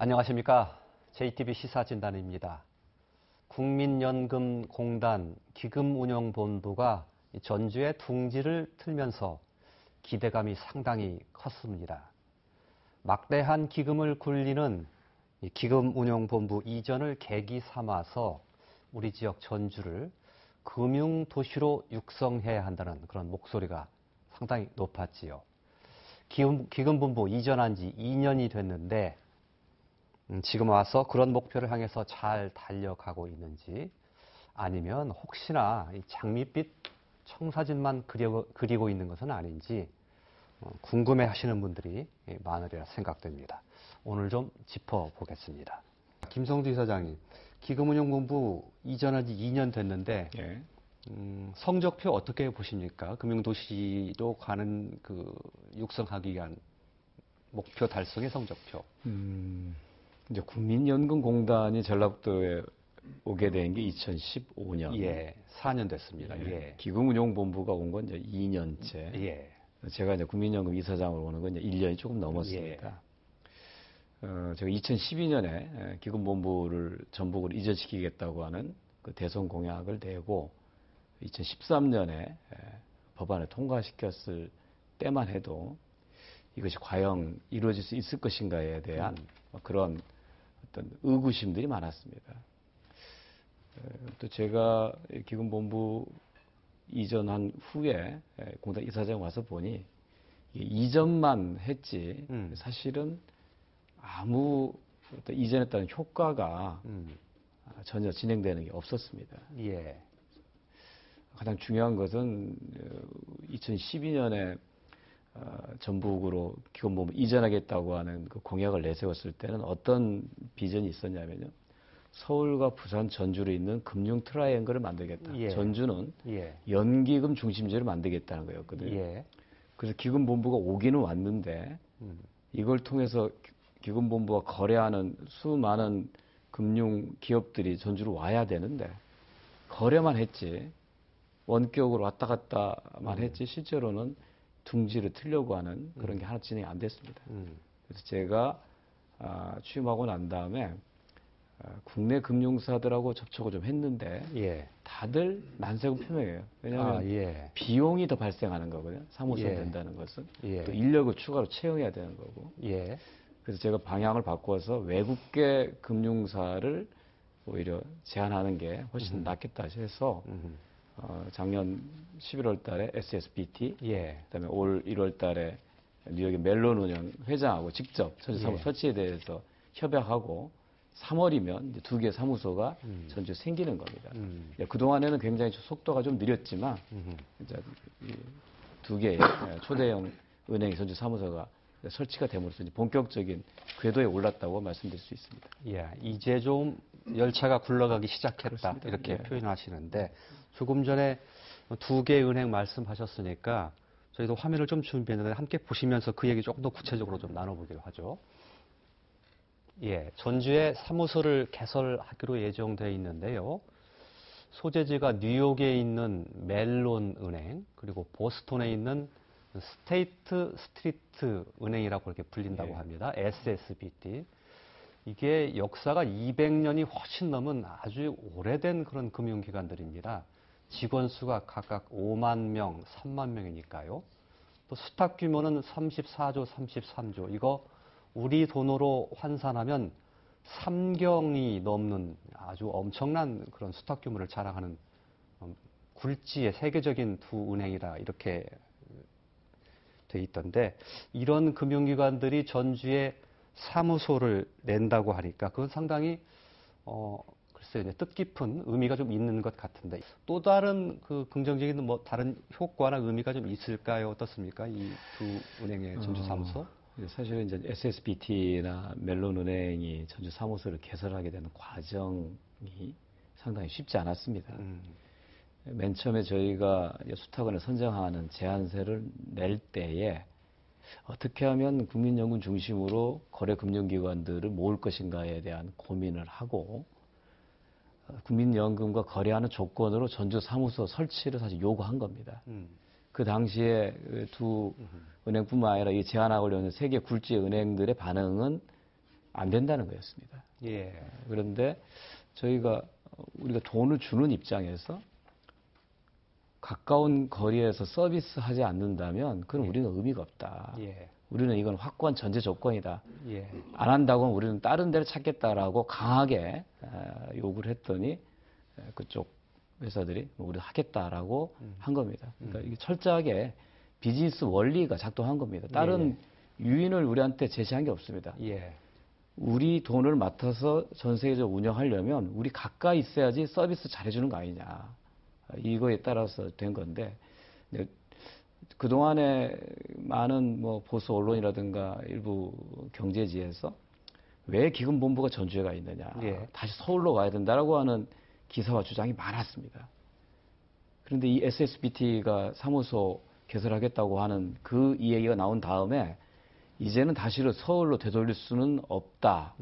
안녕하십니까. JTBC 시사진단입니다. 국민연금공단 기금운용본부가 전주의 둥지를 틀면서 기대감이 상당히 컸습니다. 막대한 기금을 굴리는 기금운용본부 이전을 계기 삼아서 우리 지역 전주를 금융도시로 육성해야 한다는 그런 목소리가 상당히 높았지요. 기금본부 이전한 지 2년이 됐는데 지금 와서 그런 목표를 향해서 잘 달려가고 있는지, 아니면 혹시나 장밋빛 청사진만 그리고 있는 것은 아닌지 궁금해 하시는 분들이 많으리라 생각됩니다. 오늘 좀 짚어보겠습니다. 김성주 이사장님, 기금운용본부 이전한 지 2년 됐는데 예. 성적표 어떻게 보십니까? 금융도시로 가는 육성하기 위한 목표 달성의 성적표. 이제 국민연금공단이 전라북도에 오게 된 게 2015년. 예, 4년 됐습니다. 예. 예. 기금운용본부가 온 건 이제 2년째. 예. 제가 이제 국민연금 이사장으로 오는 건 이제 1년이 조금 넘었습니다. 제가 2012년에 기금본부를 전북으로 이전시키겠다고 하는 그 대선 공약을 내고 2013년에 법안을 통과시켰을 때만 해도 이것이 과연 이루어질 수 있을 것인가에 대한 그런 어떤 의구심들이 많았습니다. 또 제가 기금본부 이전한 후에 공단 이사장 와서 보니 이전만 했지 사실은 아무 어떤 이전했다는 효과가 전혀 진행되는 게 없었습니다. 예. 가장 중요한 것은 2012년에 전북으로 기금본부 이전하겠다고 하는 그 공약을 내세웠을 때는 어떤 비전이 있었냐면요. 서울과 부산, 전주로 있는 금융 트라이앵글을 만들겠다. 예. 전주는 예. 연기금 중심제를 만들겠다는 거였거든요. 예. 그래서 기금본부가 오기는 왔는데 이걸 통해서 기금본부와 거래하는 수많은 금융 기업들이 전주로 와야 되는데 거래만 했지 원격으로 왔다 갔다만 했지 실제로는 둥지를 틀려고 하는 그런 게 하나 진행이 안 됐습니다. 그래서 제가 취임하고 난 다음에 국내 금융사들하고 접촉을 좀 했는데 예. 다들 난색은 표명해요. 왜냐하면 예. 비용이 더 발생하는 거거든요. 사무소 예. 된다는 것은. 예. 또 인력을 추가로 채용해야 되는 거고. 예. 그래서 제가 방향을 바꿔서 외국계 금융사를 오히려 제한하는 게 훨씬 낫겠다 해서 작년 11월 달에 SSBT, 예. 그다음에 올 1월 달에 뉴욕의 멜론 운영 회장하고 직접 전주사무소 예. 설치에 설치에 대해서 협약하고 3월이면 이제 2개 사무소가 전주에 생기는 겁니다. 그동안에는 굉장히 속도가 좀 느렸지만 이제 이 2개의 초대형 은행의 전주 사무소가 설치가 됨으로써 이제 본격적인 궤도에 올랐다고 말씀드릴 수 있습니다. 예. 이제 좀 열차가 굴러가기 시작했다. 그렇습니다. 이렇게 예. 표현하시는데 조금 전에 2개 은행 말씀하셨으니까 저희도 화면을 좀 준비했는데 함께 보시면서 그 얘기 조금 더 구체적으로 좀 나눠보기로 하죠. 예, 전주에 사무소를 개설하기로 예정되어 있는데요. 소재지가 뉴욕에 있는 멜론 은행, 그리고 보스턴에 있는 스테이트 스트리트 은행이라고 이렇게 불린다고 합니다. SSBT. 이게 역사가 200년이 훨씬 넘은 아주 오래된 그런 금융기관들입니다. 직원 수가 각각 5만 명, 3만 명이니까요. 또 수탁 규모는 34조, 33조. 이거 우리 돈으로 환산하면 3경이 넘는 아주 엄청난 그런 수탁 규모를 자랑하는 굴지의 세계적인 두 은행이라 이렇게 돼 있던데, 이런 금융기관들이 전주에 사무소를 낸다고 하니까 그건 상당히 글쎄요, 뜻깊은 의미가 좀 있는 것 같은데, 또 다른 그 긍정적인 뭐 다른 효과나 의미가 좀 있을까요? 어떻습니까? 이 두 은행의 전주 사무소? 사실은 이제 SSBT나 멜론은행이 전주 사무소를 개설하게 되는 과정이 상당히 쉽지 않았습니다. 맨 처음에 저희가 수탁원을 선정하는 제안서를 낼 때에 어떻게 하면 국민연금 중심으로 거래금융기관들을 모을 것인가에 대한 고민을 하고 국민연금과 거래하는 조건으로 전주 사무소 설치를 사실 요구한 겁니다. 그 당시에 두 은행뿐만 아니라 이 제안하고 있는 세계 굴지 은행들의 반응은 안 된다는 거였습니다. 예. 그런데 우리가 돈을 주는 입장에서 가까운 거리에서 서비스하지 않는다면 그건 우리는 의미가 없다. 예. 우리는 이건 확고한 전제 조건이다. 예. 안 한다고 하면 우리는 다른 데를 찾겠다라고 강하게 요구를 했더니 그쪽 회사들이 우리 하겠다라고 한 겁니다. 그러니까 이게 철저하게 비즈니스 원리가 작동한 겁니다. 다른 유인을 우리한테 제시한 게 없습니다. 예. 우리 돈을 맡아서 전 세계적으로 운영하려면 우리 가까이 있어야지 서비스 잘해주는 거 아니냐. 이거에 따라서 된 건데 그동안에 많은 뭐 보수 언론이라든가 일부 경제지에서 왜 기금본부가 전주에 가 있느냐. 예. 다시 서울로 가야 된다라고 하는 기사와 주장이 많았습니다. 그런데 이 SSBT가 사무소 개설하겠다고 하는 그 이야기가 나온 다음에 이제는 다시는 서울로 되돌릴 수는 없다.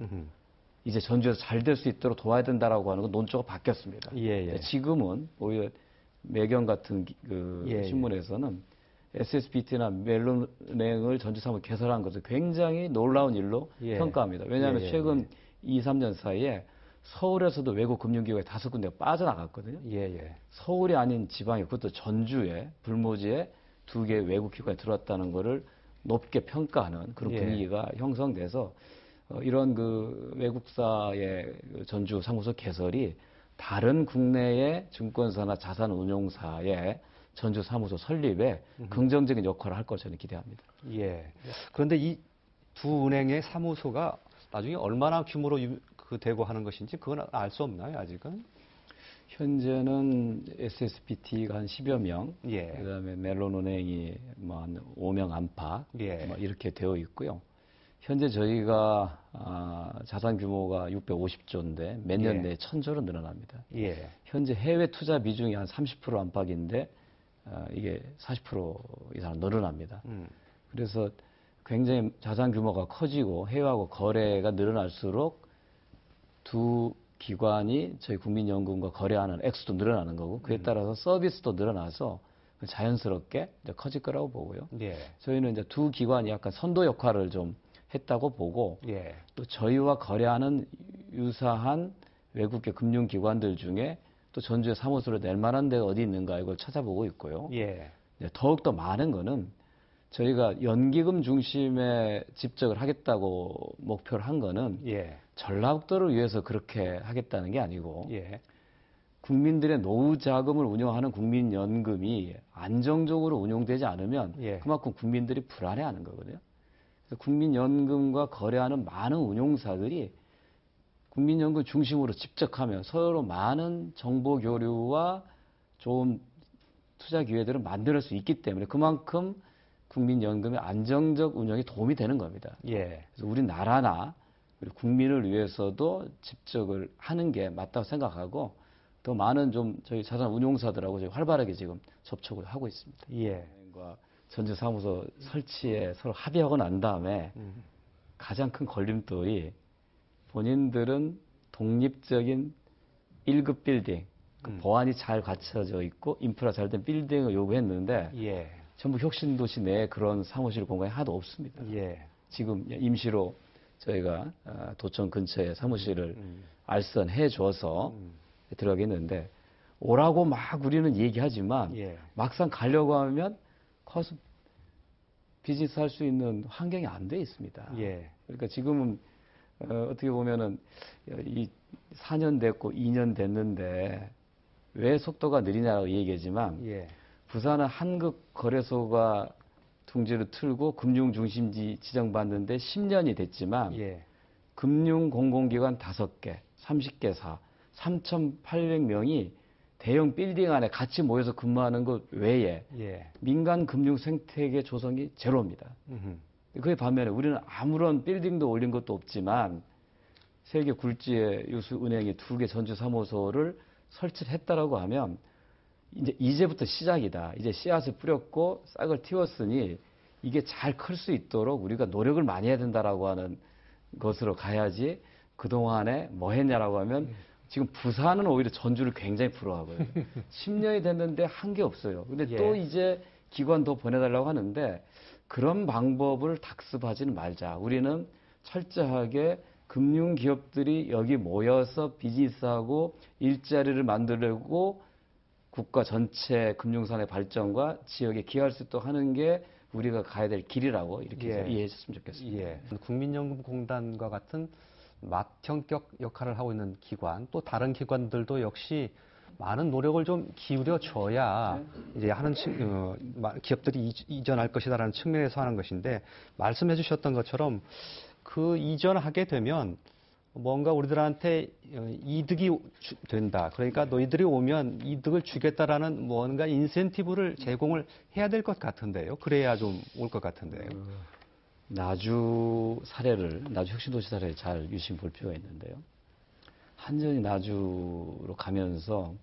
이제 전주에서 잘 될 수 있도록 도와야 된다라고 하는 건 논조가 바뀌었습니다. 예. 지금은 오히려 매경 같은 신문에서는 SSBT나 멜론은행을 전주 사무소 개설한 것을 굉장히 놀라운 일로 평가합니다. 왜냐하면 최근 2, 3년 사이에 서울에서도 외국 금융기관이 5군데가 빠져나갔거든요. 서울이 아닌 지방에 그것도 전주에 불모지에 2개의 외국 기관이 들어왔다는 것을 높게 평가하는 그런 분위기가 형성돼서 이런 그 외국사의 전주 사무소 개설이 다른 국내의 증권사나 자산운용사의 전주 사무소 설립에 긍정적인 역할을 할 것을 저는 기대합니다. 예. 그런데 이 두 은행의 사무소가 나중에 얼마나 규모로 되고 하는 것인지 그건 알 수 없나요, 아직은? 현재는 SSBT가 한 10여 명, 예. 그다음에 멜론은행이 뭐 한 5명 안팎, 뭐 이렇게 되어 있고요. 현재 저희가 자산 규모가 650조인데 몇 년 내에 1000조로 늘어납니다. 현재 해외 투자 비중이 한 30% 안팎인데 이게 40% 이상 늘어납니다. 그래서 굉장히 자산 규모가 커지고 해외하고 거래가 늘어날수록 두 기관이 저희 국민연금과 거래하는 액수도 늘어나는 거고 그에 따라서 서비스도 늘어나서 자연스럽게 이제 커질 거라고 보고요. 저희는 이제 두 기관이 약간 선도 역할을 좀 했다고 보고 또 저희와 거래하는 유사한 외국계 금융기관들 중에 또 전주에 사무소를 낼 만한 데가 어디 있는가 이걸 찾아보고 있고요. 더욱더 많은 거는 저희가 연기금 중심의 집적을 하겠다고 목표를 한 거는 전라북도를 위해서 그렇게 하겠다는 게 아니고 국민들의 노후 자금을 운영하는 국민연금이 안정적으로 운용되지 않으면 그만큼 국민들이 불안해하는 거거든요. 그래서 국민연금과 거래하는 많은 운용사들이 국민연금 중심으로 집적하면 서로 많은 정보 교류와 좋은 투자 기회들을 만들 수 있기 때문에 그만큼 국민연금의 안정적 운영에 도움이 되는 겁니다. 그래서 우리나라나 우리 국민을 위해서도 집적을 하는 게 맞다고 생각하고 더 많은 좀 저희 자산 운용사들하고 저희 활발하게 지금 접촉을 하고 있습니다. 전주 사무소 설치에 서로 합의하고 난 다음에 가장 큰 걸림돌이 본인들은 독립적인 1급 빌딩, 보안이 잘 갖춰져 있고 인프라 잘 된 빌딩을 요구했는데 전부 혁신도시 내에 그런 사무실 공간이 하나도 없습니다. 지금 임시로 저희가 도청 근처에 사무실을 알선해 줘서 들어가겠는데 오라고 막 우리는 얘기하지만 막상 가려고 하면 커서 비즈니스 할 수 있는 환경이 안 돼 있습니다. 그러니까 지금은 어떻게 보면은 이 4년 됐고 2년 됐는데 왜 속도가 느리냐고 얘기하지만 부산은 한국 거래소가 둥지를 틀고 금융 중심지 지정받는데 10년이 됐지만 금융 공공기관 5개, 30개사, 3,800명이 대형 빌딩 안에 같이 모여서 근무하는 것 외에 민간 금융 생태계 조성이 제로입니다. 그에 반면에 우리는 아무런 빌딩도 올린 것도 없지만 세계 굴지의 유수 은행이 2개 전주 사무소를 설치를 했다라고 하면 이제부터 시작이다. 이제 씨앗을 뿌렸고 싹을 틔웠으니 이게 잘 클 수 있도록 우리가 노력을 많이 해야 된다라고 하는 것으로 가야지 그동안에 뭐 했냐라고 하면 지금 부산은 오히려 전주를 굉장히 부러워하거든요. 10년이 됐는데 한 게 없어요. 근데 또 이제 기관 더 보내달라고 하는데 그런 방법을 답습하지는 말자. 우리는 철저하게 금융 기업들이 여기 모여서 비즈니스하고 일자리를 만들고 국가 전체 금융산의 발전과 지역에 기여할 수 있도록 하는 게 우리가 가야 될 길이라고 이렇게 예. 이해해 주셨으면 좋겠습니다. 예. 국민연금공단과 같은 맏형격 역할을 하고 있는 기관, 또 다른 기관들도 역시 많은 노력을 좀 기울여 줘야 이제 기업들이 이전할 것이다라는 측면에서 하는 것인데, 말씀해 주셨던 것처럼 그 이전하게 되면 뭔가 우리들한테 이득이 된다. 그러니까 너희들이 오면 이득을 주겠다라는 뭔가 인센티브를 제공을 해야 될 것 같은데요. 그래야 좀 올 것 같은데요. 나주 혁신도시 사례를 잘 유심히 볼 필요가 있는데요. 한전이 나주로 가면서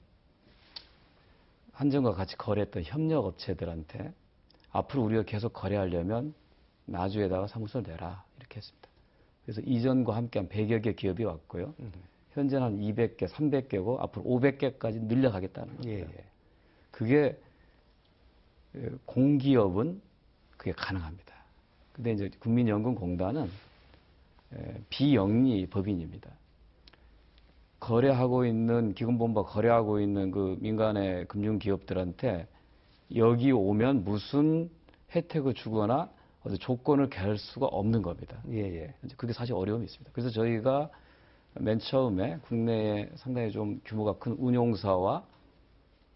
한전과 같이 거래했던 협력업체들한테 앞으로 우리가 계속 거래하려면 나주에다가 사무소를 내라 이렇게 했습니다. 그래서 이전과 함께한 100여 개 기업이 왔고요. 현재는 한 200개, 300개고 앞으로 500개까지 늘려가겠다는 겁니다. 예. 그게 공기업은 그게 가능합니다. 근데 이제 국민연금공단은 비영리 법인입니다. 거래하고 있는 기금본부가 거래하고 있는 그 민간의 금융기업들한테 여기 오면 무슨 혜택을 주거나 어떤 조건을 갤 수가 없는 겁니다. 예. 그게 사실 어려움이 있습니다. 그래서 저희가 맨 처음에 국내에 상당히 좀 규모가 큰 운용사와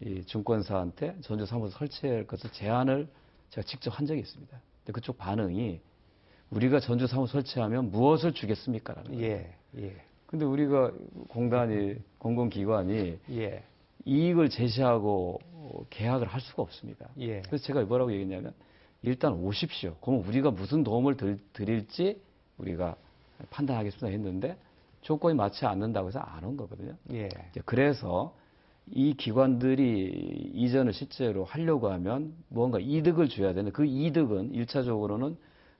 이 증권사한테 전주 사무소 설치할 것을 제안을 제가 직접 한 적이 있습니다. 근데 그쪽 반응이 우리가 전주 사무소 설치하면 무엇을 주겠습니까라는 거예요. 근데 우리가 공공기관이 이익을 제시하고 계약을 할 수가 없습니다. 그래서 제가 뭐라고 얘기했냐면 일단 오십시오. 그러면 우리가 무슨 도움을 드릴지 우리가 판단하겠습니다 했는데 조건이 맞지 않는다고 해서 안 온 거거든요. 그래서 이 기관들이 이전을 실제로 하려고 하면 뭔가 이득을 줘야 되는데 그 이득은 1차적으로는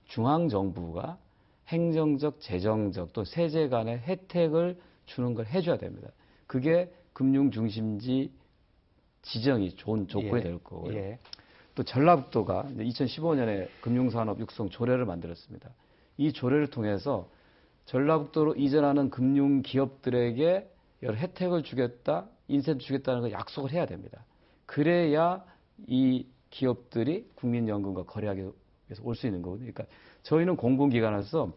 중앙정부가 행정적, 재정적 또 세제 간의 혜택을 주는 걸 해줘야 됩니다. 그게 금융중심지 지정이 좋은 조건이 될 거고요. 또 전라북도가 2015년에 금융산업 육성 조례를 만들었습니다. 이 조례를 통해서 전라북도로 이전하는 금융기업들에게 여러 혜택을 주겠다, 인센티브 주겠다는 걸 약속을 해야 됩니다. 그래야 이 기업들이 국민연금과 거래하기 위해서 올 수 있는 거거든요. 그러니까 저희는 공공기관에서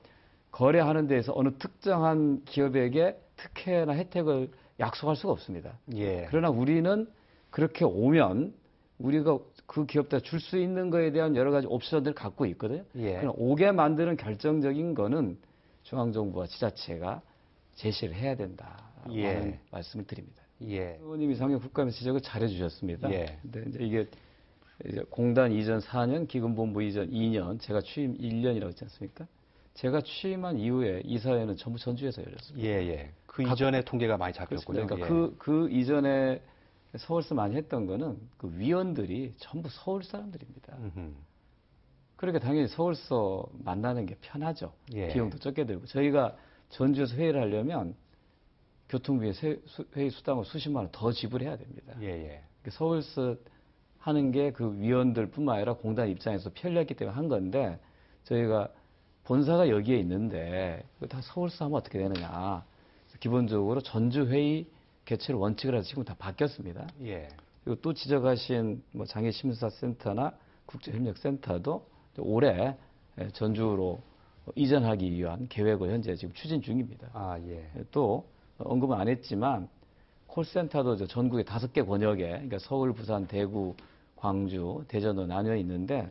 거래하는 데에서 어느 특정한 기업에게 특혜나 혜택을 약속할 수가 없습니다. 그러나 우리는 그렇게 오면 우리가 그 기업들 줄 수 있는 거에 대한 여러 가지 옵션들을 갖고 있거든요. 그러나 오게 만드는 결정적인 거는 중앙정부와 지자체가 제시를 해야 된다라는 말씀을 드립니다. 의원님이 작년 국감에서 지적을 잘해 주셨습니다. 근데 이제 이게 공단 이전 4년, 기금본부 이전 2년, 제가 취임 1년이라고 했지 않습니까? 제가 취임한 이후에 이사회는 전부 전주에서 열렸습니다. 그 이전에 통계가 많이 잡혔군요. 그러니까 그 이전에 서울서 많이 했던 거는 그 위원들이 전부 서울 사람들입니다. 그러니까 당연히 서울서 만나는 게 편하죠. 비용도 적게 들고. 저희가 전주에서 회의를 하려면 교통비에 회의 수당을 수십만 원 더 지불해야 됩니다. 서울서 하는 게 그 위원들뿐만 아니라 공단 입장에서 편리했기 때문에 한 건데 저희가 본사가 여기에 있는데 다 서울서 하면 어떻게 되느냐. 기본적으로 전주 회의 개최를 원칙을 해서 지금 다 바뀌었습니다. 그리고 또 지적하신 뭐 장애심사센터나 국제협력센터도 올해 전주로 이전하기 위한 계획을 현재 지금 추진 중입니다. 또 언급은 안 했지만 콜센터도 전국에 5개 권역에 그러니까 서울, 부산, 대구, 광주, 대전으로 나뉘어 있는데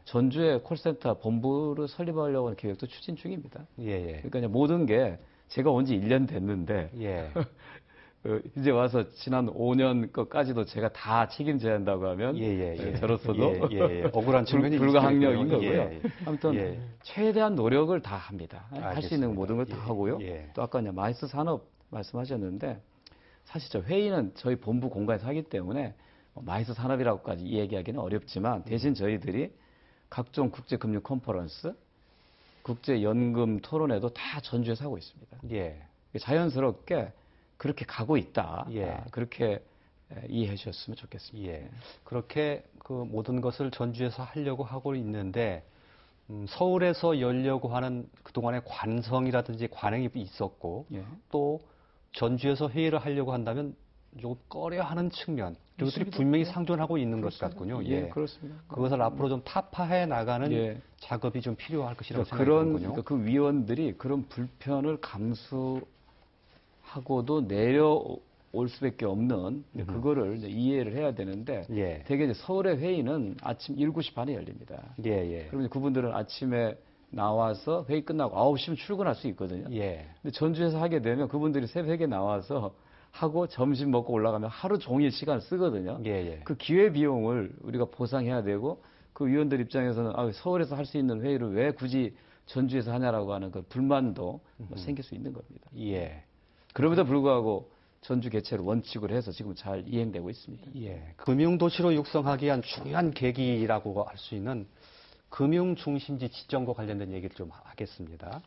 전주에 콜센터 본부를 설립하려고 하는 계획도 추진 중입니다. 그러니까 모든 게 제가 온 지 1년 됐는데 이제 와서 지난 5년 것까지도 제가 다 책임져야 한다고 하면 저로서도 억울한 측면이 불가항력인 거고요. 아무튼 최대한 노력을 다 합니다. 할 수 있는 모든 걸 다 하고요. 또 아까 이제 마이스 산업 말씀하셨는데 사실 저 회의는 저희 본부 공간에서 하기 때문에 마이스 산업이라고까지 얘기하기는 어렵지만 대신 저희들이 각종 국제금융 컨퍼런스, 국제연금 토론회도 다 전주에서 하고 있습니다. 자연스럽게 그렇게 가고 있다. 그렇게 이해해 주셨으면 좋겠습니다. 그렇게 그 모든 것을 전주에서 하려고 하고 있는데 서울에서 열려고 하는 그동안의 관성이라든지 관행이 있었고 예. 또 전주에서 회의를 하려고 한다면 조금 꺼려하는 측면 이것들이 있습니다. 분명히 예. 상존하고 있는 것 그렇습니다. 같군요. 예, 그렇습니다. 그것을 앞으로 좀 타파해 나가는 예. 작업이 좀 필요할 것이라고 그러니까 생각이 드는군요. 그러니까 그 위원들이 그런 불편을 감수하고도 내려올 수밖에 없는 그거를 이제 이해를 해야 되는데 예. 대개 이제 서울의 회의는 아침 7시 반에 열립니다. 예, 예. 그러면 이제 그분들은 아침에 나와서 회의 끝나고 9시면 출근할 수 있거든요. 예. 근데 전주에서 하게 되면 그분들이 새벽에 나와서 하고 점심 먹고 올라가면 하루 종일 시간을 쓰거든요. 예, 예. 그 기회 비용을 우리가 보상해야 되고 그 위원들 입장에서는 서울에서 할 수 있는 회의를 왜 굳이 전주에서 하냐라고 하는 그 불만도 생길 수 있는 겁니다. 예. 그럼에도 불구하고 전주 개최를 원칙으로 해서 지금 잘 이행되고 있습니다. 예. 금융도시로 육성하기 위한 중요한 계기라고 할 수 있는 금융중심지 지정과 관련된 얘기를 좀 하겠습니다.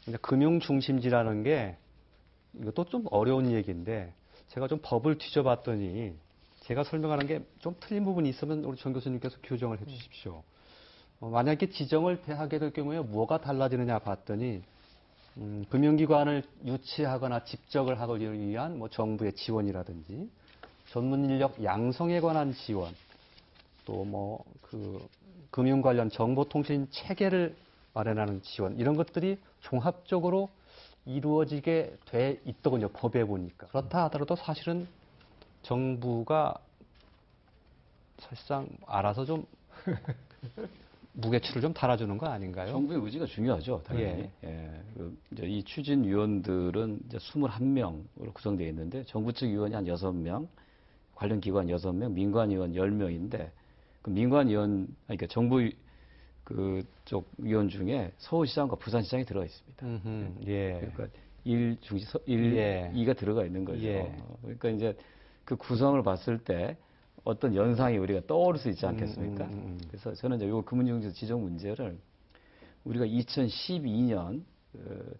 근데 금융중심지라는 게 이것도 좀 어려운 얘기인데 제가 좀 법을 뒤져봤더니 제가 설명하는 게 좀 틀린 부분이 있으면 우리 정 교수님께서 교정을 해 주십시오. 만약에 지정을 하게 될 경우에 뭐가 달라지느냐 봤더니 금융기관을 유치하거나 집적을 하기 위한 뭐 정부의 지원이라든지 전문 인력 양성에 관한 지원 또 뭐 그 금융 관련 정보통신 체계를 마련하는 지원 이런 것들이 종합적으로 이루어지게 돼 있더군요. 법에 보니까. 그렇다 하더라도 사실은 정부가 사실상 알아서 좀 무게추를 좀 달아주는 거 아닌가요? 정부의 의지가 중요하죠, 당연히. 이제 이 추진위원들은 이제 21명으로 구성되어 있는데 정부 측 위원이 한 6명, 관련 기관 6명, 민관 위원 10명인데 그 민관 위원, 그러니까 정부 그쪽 위원 중에 서울시장과 부산시장이 들어가 있습니다. 예. 그러니까 1 중시 2가 들어가 있는 거죠. 예. 그러니까 이제 그 구성을 봤을 때 어떤 연상이 우리가 떠오를 수 있지 않겠습니까? 그래서 저는 이제 요 금융중심지 지정 문제를 우리가 2012년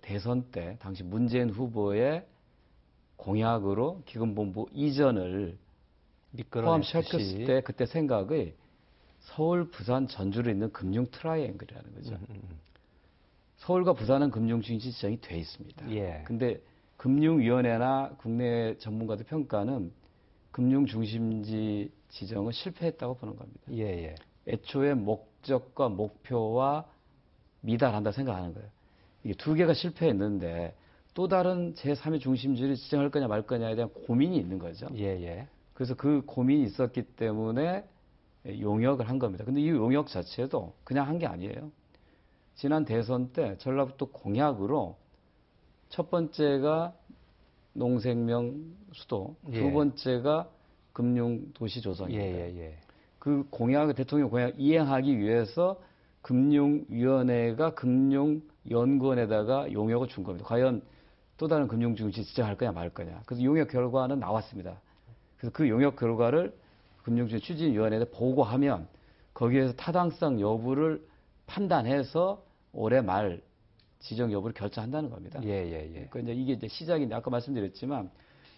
대선 때 당시 문재인 후보의 공약으로 기금본부 이전을 포함시켰을 때 그때 생각이 서울, 부산, 전주로 있는 금융 트라이앵글이라는 거죠. 서울과 부산은 금융중심지 지정이 돼 있습니다. 예. 근데 금융위원회나 국내 전문가들 평가는 금융중심지 지정은 실패했다고 보는 겁니다. 예, 예. 애초에 목적과 목표와 미달한다 생각하는 거예요. 이게 두 개가 실패했는데 또 다른 제3의 중심지를 지정할 거냐 말 거냐에 대한 고민이 있는 거죠. 예, 예. 그래서 그 고민이 있었기 때문에 용역을 한 겁니다. 근데 이 용역 자체도 그냥 한 게 아니에요. 지난 대선 때 전라북도 공약으로 첫 번째가 농생명 수도, 예. 두 번째가 금융도시 조성입니다. 예, 예. 그 공약을 대통령 공약 이행하기 위해서 금융위원회가 금융연구원에다가 용역을 준 겁니다. 과연 또 다른 금융중심지 지정할 거냐 말 거냐. 그래서 용역 결과는 나왔습니다. 그래서 그 용역 결과를 금융중심지 추진위원회에 보고하면 거기에서 타당성 여부를 판단해서 올해 말 지정 여부를 결정한다는 겁니다. 예, 예, 예. 그러니까 이제 이게 이제 시작인데 아까 말씀드렸지만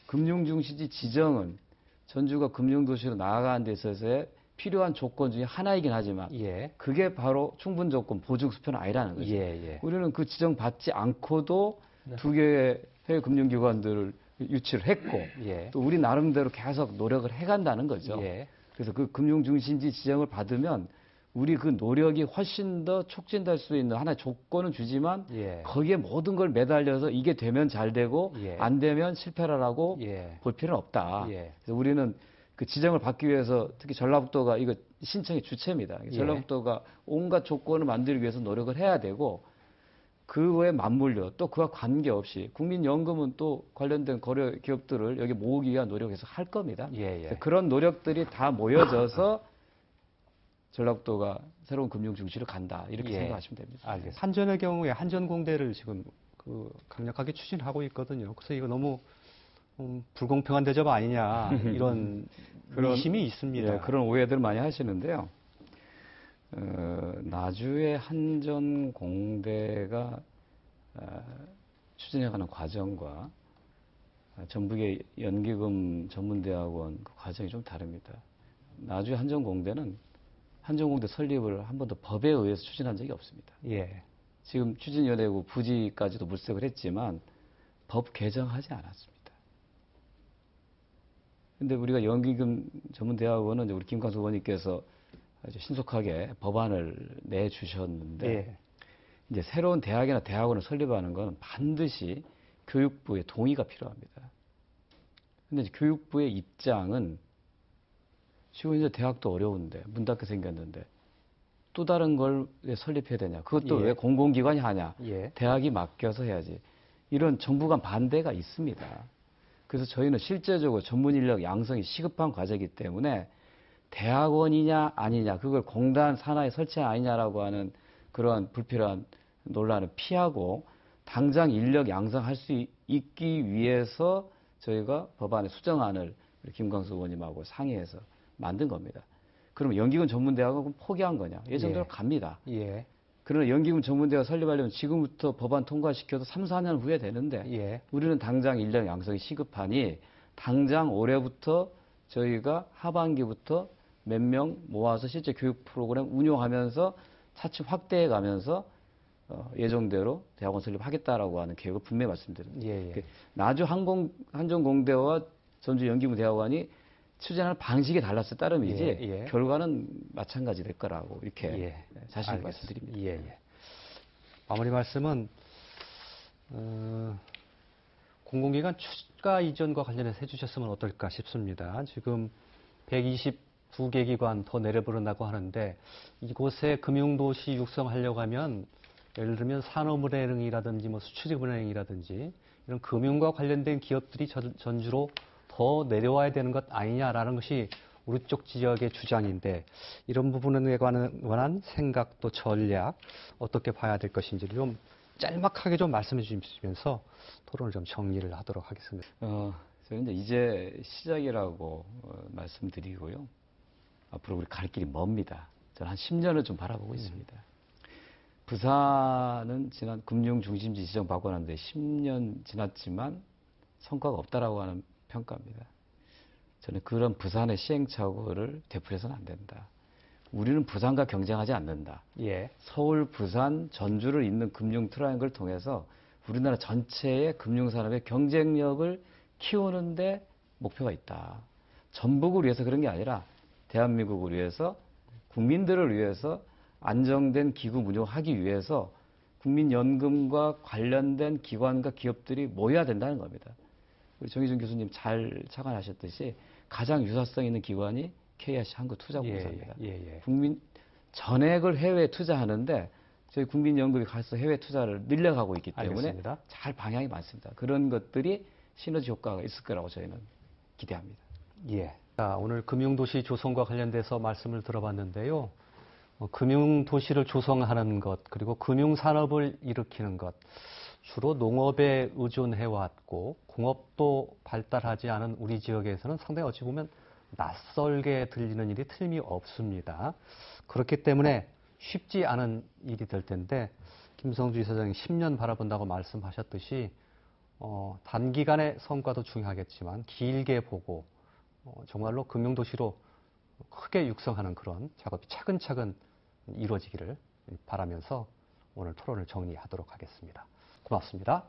금융중심지 지정은 전주가 금융도시로 나아가는 데 있어서의 필요한 조건 중에 하나이긴 하지만 예. 그게 바로 충분 조건 보증 수표는 아니라는 거죠. 예, 예. 우리는 그 지정 받지 않고도 두 개의 해외 금융기관들을 유치를 했고 예. 또 우리 나름대로 계속 노력을 해간다는 거죠. 예. 그래서 그 금융중심지 지정을 받으면 우리 그 노력이 훨씬 더 촉진될 수 있는 하나의 조건은 주지만 예. 거기에 모든 걸 매달려서 이게 되면 잘 되고 예. 안 되면 실패라고 예. 볼 필요는 없다. 예. 그래서 우리는 그 지정을 받기 위해서 특히 전라북도가 이거 신청의 주체입니다. 예. 전라북도가 온갖 조건을 만들기 위해서 노력을 해야 되고 그에 맞물려 또 그와 관계없이 국민연금은 또 관련된 거래 기업들을 여기 모으기 위한 노력에서 할 겁니다. 예, 예. 그런 노력들이 다 모여져서 전라북도가 새로운 금융중심지로 간다 이렇게 예. 생각하시면 됩니다. 알겠습니다. 한전의 경우에 한전공대를 지금 강력하게 추진하고 있거든요. 그래서 이거 너무 불공평한 대접 아니냐 이런 의심이 있습니다. 예, 그런 오해들 많이 하시는데요. 나주의 한전공대가 추진해가는 과정과 전북의 연기금 전문대학원 그 과정이 좀 다릅니다. 나주의 한전공대는 한전공대 설립을 한 번도 법에 의해서 추진한 적이 없습니다. 예. 지금 추진위원회고 부지까지도 물색을 했지만 법 개정하지 않았습니다. 근데 우리가 연기금 전문대학원은 이제 우리 김광수 의원님께서 아주 신속하게 법안을 내주셨는데 예. 이제 새로운 대학이나 대학원을 설립하는 건 반드시 교육부의 동의가 필요합니다. 근데 이제 교육부의 입장은 지금 이제 대학도 어려운데 문 닫게 생겼는데 또 다른 걸 왜 설립해야 되냐? 그것도 예. 왜 공공기관이 하냐? 예. 대학이 맡겨서 해야지. 이런 정부 간 반대가 있습니다. 그래서 저희는 실제적으로 전문 인력 양성이 시급한 과제이기 때문에 대학원이냐 아니냐 그걸 공단 산하에 설치 아니냐라고 하는 그러한 불필요한 논란을 피하고 당장 인력 양성할 수 있기 위해서 저희가 법안의 수정안을 우리 김광수 의원님하고 상의해서 만든 겁니다. 그러면 연기금 전문대학은 포기한 거냐? 예정대로 예. 갑니다. 예. 그러나 연기금 전문대학 설립하려면 지금부터 법안 통과시켜도 3, 4년 후에 되는데 예. 우리는 당장 인력 양성이 시급하니 당장 올해부터 저희가 하반기부터 몇 명 모아서 실제 교육 프로그램 운용하면서 차츰 확대해 가면서 예정대로 대학원 설립하겠다라고 하는 계획을 분명히 말씀드립니다. 예. 예. 나주 한전공대와 전주 연기부 대학원이 추진하는 방식이 달랐을 따름이지 예, 예. 결과는 마찬가지 될 거라고 이렇게 예. 자신 있게 알겠습니다. 말씀드립니다. 예. 예. 마무리 말씀은 공공기관 추가 이전과 관련해서 해주셨으면 어떨까 싶습니다. 지금 122개 기관 더 내려버린다고 하는데 이곳에 금융도시 육성하려고 하면 예를 들면 산업은행이라든지 뭐 수출입은행이라든지 이런 금융과 관련된 기업들이 전주로 더 내려와야 되는 것 아니냐라는 것이 우리 쪽 지역의 주장인데 이런 부분에 관한 생각 또 전략 어떻게 봐야 될 것인지를 좀 짤막하게 좀 말씀해 주시면서 토론을 좀 정리를 하도록 하겠습니다. 저는 이제 시작이라고 말씀드리고요. 앞으로 우리 갈 길이 멉니다. 저는 한 10년을 좀 바라보고 있습니다. 부산은 지난 금융중심지 지정 받고 났는데 10년 지났지만 성과가 없다라고 하는 평가입니다. 저는 그런 부산의 시행착오를 되풀이해서는 안 된다. 우리는 부산과 경쟁하지 않는다. 예. 서울, 부산, 전주를 잇는 금융 트라이앵글을 통해서 우리나라 전체의 금융산업의 경쟁력을 키우는데 목표가 있다. 전북을 위해서 그런 게 아니라 대한민국을 위해서 국민들을 위해서 안정된 기금 운용하기 위해서 국민연금과 관련된 기관과 기업들이 모여야 된다는 겁니다. 우리 정희준 교수님 잘 착안하셨듯이 가장 유사성 있는 기관이 KIC 한국투자공사입니다. 국민 전액을 해외에 투자하는데 저희 국민연금이 가서 해외 투자를 늘려가고 있기 때문에 알겠습니다. 잘 방향이 많습니다. 그런 것들이 시너지 효과가 있을 거라고 저희는 기대합니다. 예. 자, 오늘 금융도시 조성과 관련돼서 말씀을 들어봤는데요. 금융도시를 조성하는 것, 그리고 금융산업을 일으키는 것, 주로 농업에 의존해왔고 공업도 발달하지 않은 우리 지역에서는 상당히 어찌 보면 낯설게 들리는 일이 틀림이 없습니다. 그렇기 때문에 쉽지 않은 일이 될 텐데 김성주 이사장이 10년 바라본다고 말씀하셨듯이 단기간의 성과도 중요하겠지만 길게 보고 정말로 금융도시로 크게 육성하는 그런 작업이 차근차근 이루어지기를 바라면서 오늘 토론을 정리하도록 하겠습니다. 고맙습니다.